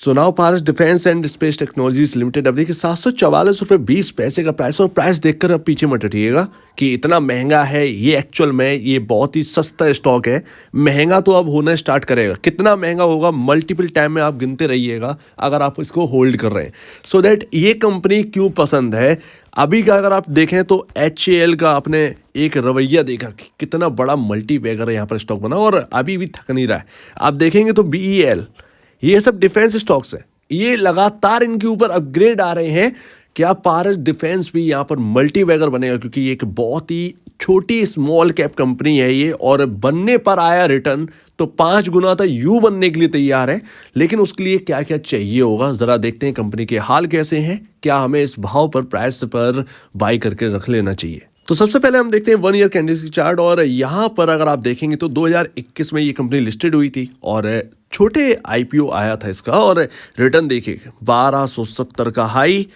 So now Paras defence and space technologies limited अब देखिए 744 रुपये 20 पैसे का प्राइस। और प्राइस देखकर अब पीछे मत हटिएगा कि इतना महंगा है ये। एक्चुअल में ये बहुत ही सस्ता स्टॉक है। महंगा तो अब होना स्टार्ट करेगा। कितना महंगा होगा मल्टीपल टाइम में आप गिनते रहिएगा अगर आप इसको होल्ड कर रहे हैं। सो दैट ये कंपनी क्यों पसंद है अभी का अगर आप देखें तो HAL का आपने एक रवैया देखा कि कितना बड़ा मल्टी बैगर है यहाँ पर स्टॉक बना और अभी भी थक नहीं रहा है। आप देखेंगे तो BEL ये सब डिफेंस स्टॉक्स हैं, ये लगातार इनके ऊपर अपग्रेड आ रहे हैं। क्या पारस डिफेंस भी यहाँ पर मल्टी बैगर बनेगा क्योंकि ये एक बहुत ही छोटी स्मॉल कैप कंपनी है ये, और बनने पर आया रिटर्न तो 5 गुना था, यू बनने के लिए तैयार है। लेकिन उसके लिए क्या क्या चाहिए होगा जरा देखते हैं कंपनी के हाल कैसे हैं, क्या हमें इस भाव पर प्राइस पर बाई करके रख लेना चाहिए। तो सबसे पहले हम देखते हैं 1 ईयर कैंडलस्टिक चार्ट। और यहाँ पर अगर आप देखेंगे तो 2021 में ये कंपनी लिस्टेड हुई थी और छोटे IPO आया था इसका, और रिटर्न देखिए 1270 का हाई,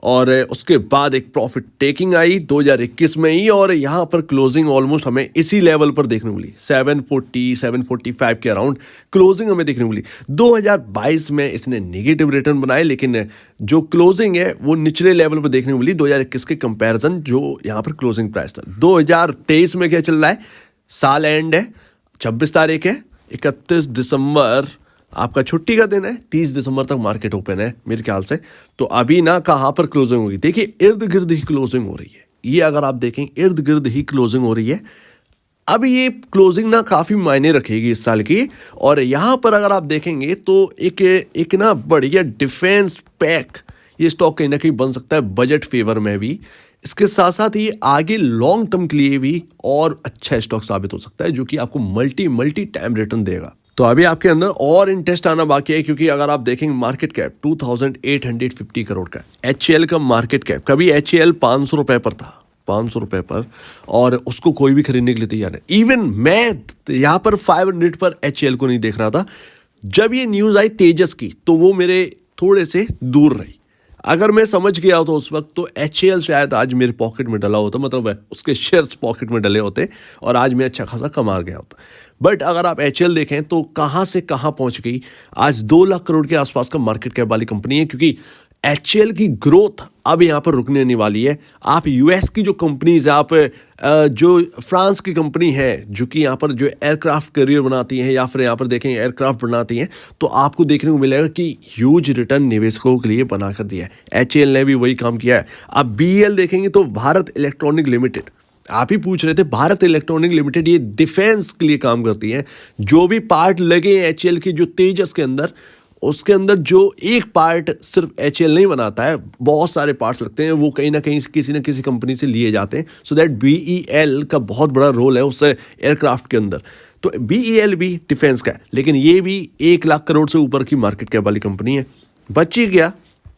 और उसके बाद एक प्रॉफिट टेकिंग आई 2021 में ही, और यहाँ पर क्लोजिंग ऑलमोस्ट हमें इसी लेवल पर देखने को मिली 740 745 के अराउंड क्लोजिंग हमें देखने को मिली। 2022 में इसने नेगेटिव रिटर्न बनाए, लेकिन जो क्लोजिंग है वो निचले लेवल पर देखने को मिली 2021 के कंपैरिजन जो यहाँ पर क्लोजिंग प्राइस था। 2023 में क्या चल रहा है, साल एंड है, 26 तारीख है, 31 दिसंबर आपका छुट्टी का दिन है, 30 दिसंबर तक मार्केट ओपन है मेरे ख्याल से। तो अभी ना कहाँ पर क्लोजिंग होगी, देखिए इर्द गिर्द ही क्लोजिंग हो रही है। ये अगर आप देखें इर्द गिर्द ही क्लोजिंग हो रही है। अब ये क्लोजिंग ना काफ़ी मायने रखेगी इस साल की। और यहाँ पर अगर आप देखेंगे तो एक ना बढ़िया डिफेंस पैक ये स्टॉक कहीं ना कहीं बन सकता है बजट फेवर में भी। इसके साथ साथ ये आगे लॉन्ग टर्म के लिए भी और अच्छा स्टॉक साबित हो सकता है जो कि आपको मल्टी टाइम रिटर्न देगा। तो अभी आपके अंदर और इंटरेस्ट आना बाकी है, क्योंकि अगर आप देखेंगे मार्केट कैप 2850 करोड़ का HAL का मार्केट कैप। कभी HAL 500 रुपए पर था, 500 रुपए पर, और उसको कोई भी खरीदने के लिए तैयार है। इवन मैं यहाँ पर 500 पर HAL को नहीं देख रहा था। जब ये न्यूज़ आई तेजस की तो वो मेरे थोड़े से दूर रही। अगर मैं समझ गया तो उस वक्त तो HAL शायद आज मेरे पॉकेट में डला होता, मतलब उसके शेयर्स पॉकेट में डले होते और आज मैं अच्छा खासा कमा गया होता। बट अगर आप HAL देखें तो कहाँ से कहाँ पहुँच गई, आज 2 लाख करोड़ के आसपास का मार्केट कैप वाली कंपनी है। क्योंकि HAL की ग्रोथ अब यहाँ पर रुकने नहीं वाली है। आप US की जो कंपनीज, आप जो फ्रांस की कंपनी है जो कि यहाँ पर जो एयरक्राफ्ट कैरियर बनाती हैं या फिर यहाँ पर देखें एयरक्राफ्ट बनाती हैं, तो आपको देखने को मिलेगा कि ह्यूज रिटर्न निवेशकों के लिए बना कर दिया है। HAL ने भी वही काम किया है। आप BEL देखेंगे तो भारत इलेक्ट्रॉनिक लिमिटेड, आप ही पूछ रहे थे, भारत इलेक्ट्रॉनिक लिमिटेड ये डिफेंस के लिए काम करती है। जो भी पार्ट लगे हैं HAL के जो तेजस के अंदर, उसके अंदर जो एक पार्ट सिर्फ HAL नहीं बनाता है, बहुत सारे पार्ट्स लगते हैं, वो कहीं ना कहीं किसी न किसी कंपनी से लिए जाते हैं। सो दैट BEL का बहुत बड़ा रोल है उस एयरक्राफ्ट के अंदर। तो BEL भी डिफेंस का है, लेकिन ये भी 1 लाख करोड़ से ऊपर की मार्केट कैप वाली कंपनी है। बची क्या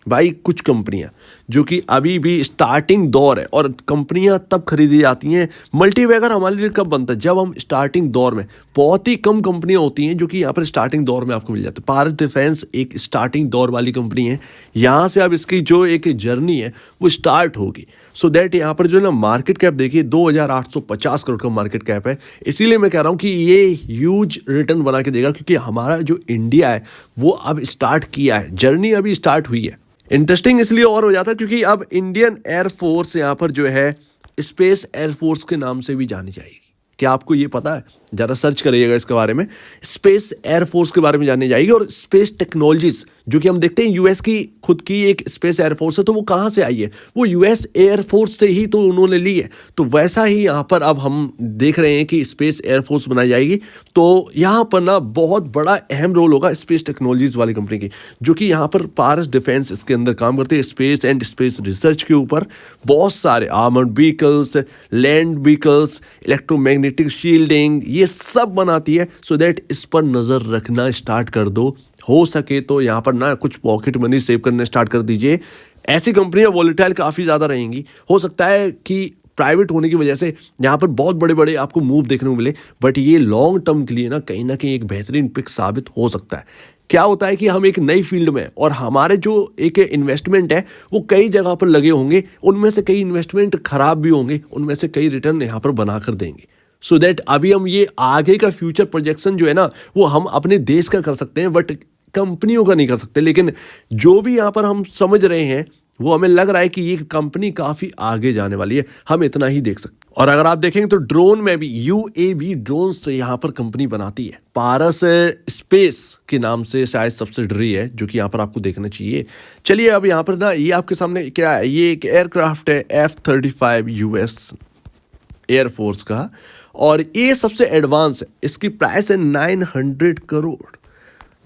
भाई कुछ कंपनियां जो कि अभी भी स्टार्टिंग दौर है, और कंपनियां तब खरीदी जाती हैं। मल्टीबैगर हमारे लिए कब बनता है, जब हम स्टार्टिंग दौर में, बहुत ही कम कंपनियां होती हैं जो कि यहाँ पर स्टार्टिंग दौर में आपको मिल जाती है। पारस डिफेंस एक स्टार्टिंग दौर वाली कंपनी है। यहाँ से अब इसकी जो एक जर्नी है वो स्टार्ट होगी। सो दैट यहाँ पर जो है ना मार्केट कैप देखिए 2850 करोड़ का मार्केट कैप है। इसीलिए मैं कह रहा हूँ कि ये ह्यूज रिटर्न बना के देगा, क्योंकि हमारा जो इंडिया है वो अब स्टार्ट किया है, जर्नी अभी स्टार्ट हुई है। इंटरेस्टिंग इसलिए और हो जाता है क्योंकि अब इंडियन एयरफोर्स यहाँ पर जो है स्पेस एयरफोर्स के नाम से भी जानी जाएगी। क्या आपको ये पता है? ज़रा सर्च करिएगा इसके बारे में। स्पेस एयरफोर्स के बारे में जानी जाएगी। और स्पेस टेक्नोलॉजीज जो कि हम देखते हैं US की खुद की एक स्पेस एयरफोर्स है, तो वो कहाँ से आई है? वो US एयरफोर्स से ही तो उन्होंने ली है। तो वैसा ही यहाँ पर अब हम देख रहे हैं कि स्पेस एयरफोर्स बनाई जाएगी। तो यहाँ पर ना बहुत बड़ा अहम रोल होगा स्पेस टेक्नोलॉजीज वाली कंपनी की, जो कि यहाँ पर पारस डिफेंस इसके अंदर काम करते हैं स्पेस एंड स्पेस रिसर्च के ऊपर। बहुत सारे armoured vehicles, land vehicles, electromagnetic shielding, ये सब बनाती है। सो दैट इस पर नज़र रखना स्टार्ट कर दो। हो सके तो यहाँ पर ना कुछ पॉकेट मनी सेव करने स्टार्ट कर दीजिए। ऐसी कंपनियां वोलेटाइल काफ़ी ज़्यादा रहेंगी। हो सकता है कि प्राइवेट होने की वजह से यहाँ पर बहुत बड़े बड़े आपको मूव देखने को मिले, बट ये लॉन्ग टर्म के लिए ना कहीं एक बेहतरीन पिक साबित हो सकता है। क्या होता है कि हम एक नई फील्ड में, और हमारे जो एक इन्वेस्टमेंट है वो कई जगह पर लगे होंगे, उनमें से कई इन्वेस्टमेंट खराब भी होंगे, उनमें से कई रिटर्न यहाँ पर बना कर देंगे। सो दैट अभी हम ये आगे का फ्यूचर प्रोजेक्शन जो है ना वो हम अपने देश का कर सकते हैं, बट कंपनियों का नहीं कर सकते, लेकिन जो भी यहाँ पर हम समझ रहे हैं वो हमें लग रहा है कि ये कंपनी काफ़ी आगे जाने वाली है, हम इतना ही देख सकते हैं। और अगर आप देखेंगे तो ड्रोन में भी यूएवी ड्रोन से यहाँ पर कंपनी बनाती है, पारस स्पेस के नाम से शायद सब्सिडरी है, जो कि यहाँ पर आपको देखना चाहिए। चलिए अब यहाँ पर ना ये आपके सामने क्या है, ये एक एयरक्राफ्ट है F-35 यूएस एयरफोर्स का, और ये सबसे एडवांस है। इसकी प्राइस है 900 करोड़।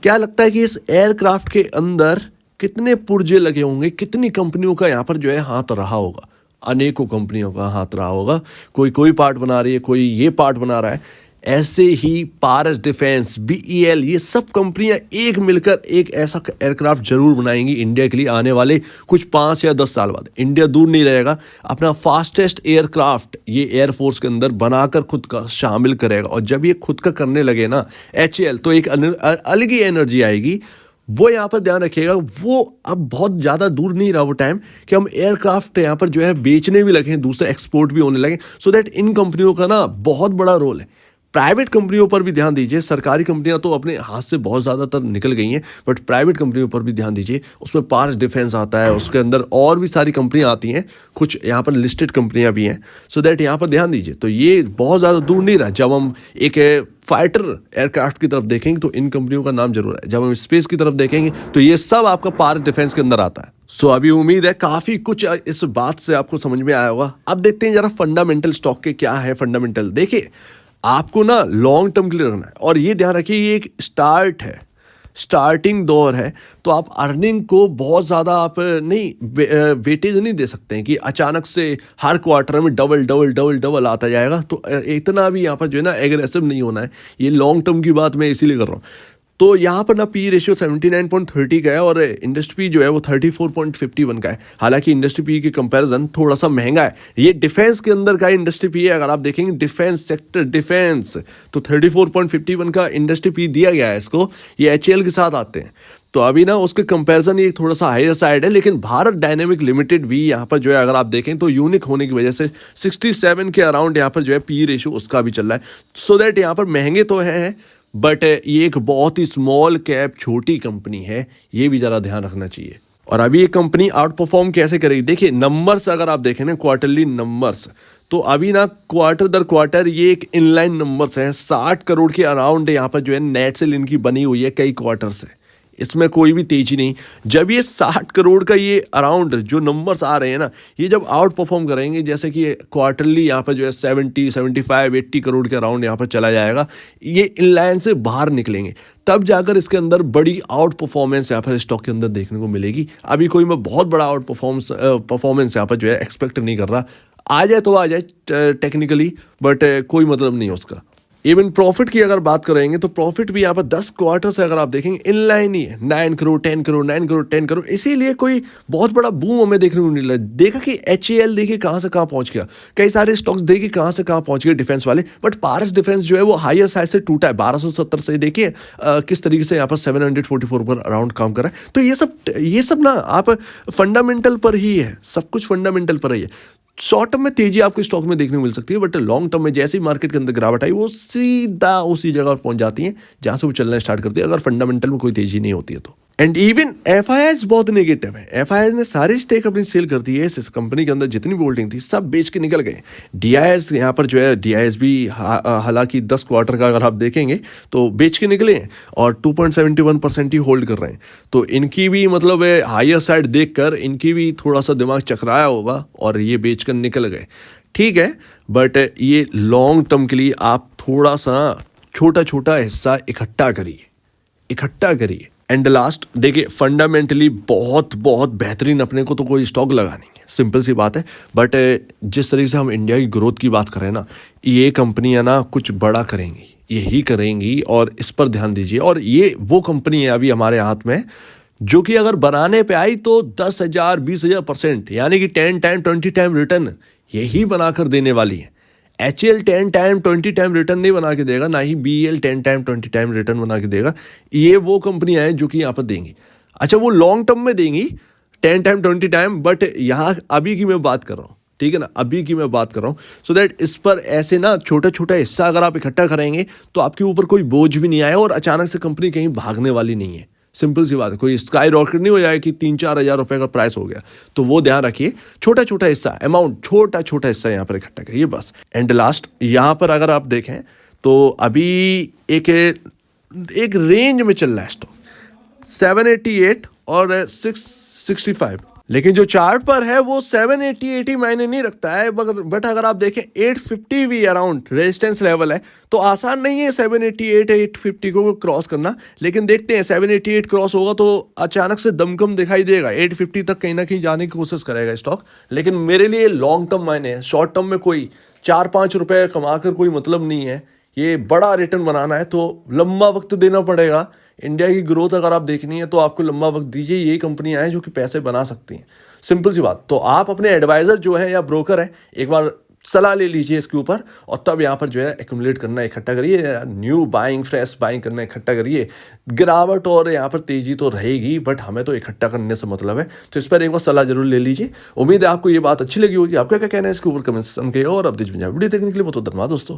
क्या लगता है कि इस एयरक्राफ्ट के अंदर कितने पुर्जे लगे होंगे, कितनी कंपनियों का यहाँ पर जो है हाथ रहा होगा? अनेकों कंपनियों का हाथ रहा होगा। कोई पार्ट बना रही है, कोई ये पार्ट बना रहा है। ऐसे ही पारस डिफेंस, BEL, ये सब कंपनियां एक मिलकर एक ऐसा एयरक्राफ्ट जरूर बनाएंगी इंडिया के लिए आने वाले कुछ 5 या 10 साल बाद। इंडिया दूर नहीं रहेगा, अपना फास्टेस्ट एयरक्राफ्ट ये एयरफोर्स के अंदर बनाकर खुद का शामिल करेगा। और जब ये खुद का करने लगे ना HAL, तो एक अलग ही एनर्जी आएगी। वो यहाँ पर ध्यान रखिएगा, वो अब बहुत ज़्यादा दूर नहीं रहा वो टाइम कि हम एयरक्राफ्ट यहाँ पर जो है बेचने भी लगे, दूसरे एक्सपोर्ट भी होने लगे। सो दैट इन कंपनियों का ना बहुत बड़ा रोल है। प्राइवेट कंपनियों पर भी ध्यान दीजिए। सरकारी कंपनियां तो अपने हाथ से बहुत ज़्यादातर निकल गई हैं, बट प्राइवेट कंपनियों पर भी ध्यान दीजिए। उसमें पारस डिफेंस आता है, उसके अंदर और भी सारी कंपनियां आती हैं, कुछ यहाँ पर लिस्टेड कंपनियां भी हैं। सो दैट यहाँ पर ध्यान दीजिए। तो ये बहुत ज़्यादा दूर नहीं रहा। जब हम एक फाइटर एयरक्राफ्ट की तरफ देखेंगे तो इन कंपनियों का नाम जरूर है। जब हम स्पेस की तरफ देखेंगे तो ये सब आपका पारस डिफेंस के अंदर आता है। सो अभी उम्मीद है काफ़ी कुछ इस बात से आपको समझ में आया होगा। अब देखते हैं जरा फंडामेंटल स्टॉक के क्या है फंडामेंटल। देखिए, आपको ना लॉन्ग टर्म के लिए रखना है, और ये ध्यान रखिए ये एक स्टार्टिंग दौर है। तो आप अर्निंग को बहुत ज़्यादा आप नहीं वेटेज नहीं दे सकते हैं कि अचानक से हर क्वार्टर में डबल आता जाएगा। तो इतना भी यहाँ पर जो है ना एग्रेसिव नहीं होना है। ये लॉन्ग टर्म की बात मैं इसीलिए कर रहा हूँ। तो यहाँ पर ना पी रेशियो 79.30 का है और इंडस्ट्री पी जो है वो 34.51 का है। हालांकि इंडस्ट्री पी के कंपैरिजन थोड़ा सा महंगा है। ये डिफेंस के अंदर का इंडस्ट्री पी है। अगर आप देखेंगे डिफेंस सेक्टर, डिफेंस, तो 34.51 का इंडस्ट्री पी दिया गया है इसको। ये HAL के साथ आते हैं, तो अभी ना उसके कंपैरिजन ये थोड़ा सा हायर साइड है। लेकिन भारत डायनेमिक लिमिटेड भी यहाँ पर जो है अगर आप देखें तो यूनिक होने की वजह से 67 के अराउंड यहाँ पर जो है पी रेशियो उसका भी चल रहा है। सो दैट यहाँ पर महंगे तो है, बट ये एक बहुत ही स्मॉल कैप छोटी कंपनी है, ये भी ज़रा ध्यान रखना चाहिए। और अभी ये कंपनी आउट परफॉर्म कैसे करेगी? देखिए नंबर्स अगर आप देखें ना, क्वार्टरली नंबर्स, तो अभी ना क्वार्टर दर क्वार्टर ये एक इनलाइन नंबर्स हैं। 60 करोड़ के अराउंड यहाँ पर जो है नेट सेल इनकी बनी हुई है कई क्वार्टर से। इसमें कोई भी तेजी नहीं। जब ये 60 करोड़ का ये अराउंड जो नंबर्स आ रहे हैं ना, ये जब आउट परफॉर्म करेंगे, जैसे कि क्वार्टरली यहाँ पर जो है 70, 75, 80 करोड़ के अराउंड यहाँ पर चला जाएगा, ये इनलाइन से बाहर निकलेंगे, तब जाकर इसके अंदर बड़ी आउट परफॉर्मेंस यहाँ पर स्टॉक के अंदर देखने को मिलेगी। अभी कोई मैं बहुत बड़ा आउट परफॉर्मेंस यहाँ पर जो है एक्सपेक्ट नहीं कर रहा। आ जाए तो आ जाए टेक्निकली, बट कोई मतलब नहीं है उसका। इवन प्रॉफिट की अगर बात करेंगे तो प्रॉफिट भी यहाँ पर 10 क्वार्टर से अगर आप देखेंगे इनलाइन ही है, 9 करोड़ 10 करोड़ 9 करोड़ 10 करोड़। इसीलिए कोई बहुत बड़ा बूम हमें देखने को नहीं लगा। देखा कि HAL देखिए कहाँ से कहाँ पहुँच गया, कई सारे स्टॉक्स देखिए कहाँ से कहाँ पहुँच गए डिफेंस वाले। बट पारस डिफेंस जो है वो हायर साइड से टूटा है 1270 से। देखिए किस तरीके से यहाँ पर 744 पर अराउंड काम कर रहा है। तो ये सब ना आप फंडामेंटल पर ही है, सब कुछ फंडामेंटल पर ही है। शॉर्ट टर्म में तेजी आपको स्टॉक में देखने को मिल सकती है, बट लॉन्ग टर्म में जैसे ही मार्केट के अंदर गिरावट आई वो सीधा उसी जगह पर पहुंच जाती है जहां से वो चलना स्टार्ट करती है, अगर फंडामेंटल में कोई तेजी नहीं होती है तो। एंड इवन FIS बहुत नेगेटिव है। FIS ने सारी स्टेक अपनी सेल कर दी है। इस कंपनी के अंदर जितनी भी होल्डिंग थी सब बेच के निकल गए। DIS यहाँ पर जो है DIS भी हालांकि 10 क्वार्टर का अगर आप देखेंगे तो बेच के निकले हैं और 2.71% ही होल्ड कर रहे हैं। तो इनकी भी मतलब हायर साइड देखकर इनकी भी थोड़ा सा दिमाग चकराया होगा और ये बेच कर निकल गए। ठीक है, बट ये लॉन्ग टर्म के लिए आप थोड़ा सा छोटा छोटा हिस्सा इकट्ठा करिए। एंड लास्ट देखिए, फंडामेंटली बहुत बहुत बेहतरीन अपने को तो कोई स्टॉक लगा नहीं है, सिंपल सी बात है। बट जिस तरीके से हम इंडिया की ग्रोथ की बात करें ना, ये कंपनियां ना कुछ बड़ा करेंगी, यही करेंगी, और इस पर ध्यान दीजिए। और ये वो कंपनी है अभी हमारे हाथ में जो कि अगर बनाने पे आई तो 10,000 20,000% यानी कि 10 टाइम 20 टाइम रिटर्न यही बनाकर देने वाली है। HAL 10 टाइम 20 टाइम रिटर्न नहीं बना के देगा, ना ही BEL 10 टाइम 20 टाइम रिटर्न बना के देगा। ये वो कंपनियां हैं जो कि यहाँ पर देंगी। अच्छा, वो लॉन्ग टर्म में देंगी 10 टाइम 20 टाइम, बट यहाँ अभी की मैं बात कर रहा हूँ, ठीक है ना, अभी की मैं बात कर रहा हूँ। सो दैट इस पर ऐसे ना छोटा छोटा हिस्सा अगर आप इकट्ठा करेंगे तो आपके ऊपर कोई बोझ भी नहीं आए और अचानक से कंपनी कहीं भागने वाली नहीं है। सिंपल सी बात है, कोई स्काई रॉकेट नहीं हो जाए कि 3-4 हज़ार रुपए का प्राइस हो गया। तो वो ध्यान रखिए, छोटा छोटा हिस्सा अमाउंट, छोटा छोटा हिस्सा यहाँ पर इकट्ठा करिए बस। एंड लास्ट यहाँ पर अगर आप देखें तो अभी एक एक रेंज में चल रहा है स्टॉक 788 और 665, लेकिन जो चार्ट पर है वो 780 मायने नहीं रखता है। बट अगर आप देखें 850 भी अराउंड रेजिस्टेंस लेवल है, तो आसान नहीं है 788 850 को क्रॉस करना। लेकिन देखते हैं 788 क्रॉस होगा तो अचानक से दमकम दिखाई देगा, 850 तक कहीं ना कहीं जाने की कोशिश करेगा स्टॉक। लेकिन मेरे लिए लॉन्ग टर्म मायने है, शॉर्ट टर्म में कोई 4-5 रुपए कमा कर कोई मतलब नहीं है। ये बड़ा रिटर्न बनाना है तो लंबा वक्त देना पड़ेगा। इंडिया की ग्रोथ अगर आप देखनी है तो आपको लंबा वक्त दीजिए, यही कंपनियां हैं जो कि पैसे बना सकती हैं, सिंपल सी बात। तो आप अपने एडवाइजर जो है या ब्रोकर है, एक बार सलाह ले लीजिए इसके ऊपर, और तब यहाँ पर जो है एक्यूमुलेट करना इकट्ठा करिए, न्यू बाइंग फ्रेश बाइंग करना इकट्ठा करिए। गिरावट और यहाँ पर तेजी तो रहेगी, बट हमें तो इकट्ठा करने से मतलब है। तो इस पर एक बार सलाह जरूर ले लीजिए। उम्मीद है आपको ये बात अच्छी लगी होगी। आपका क्या कहना है इसके ऊपर कमेंट सेक्शन के, और अब वीडियो देखने के लिए बहुत धन्यवाद दोस्तों।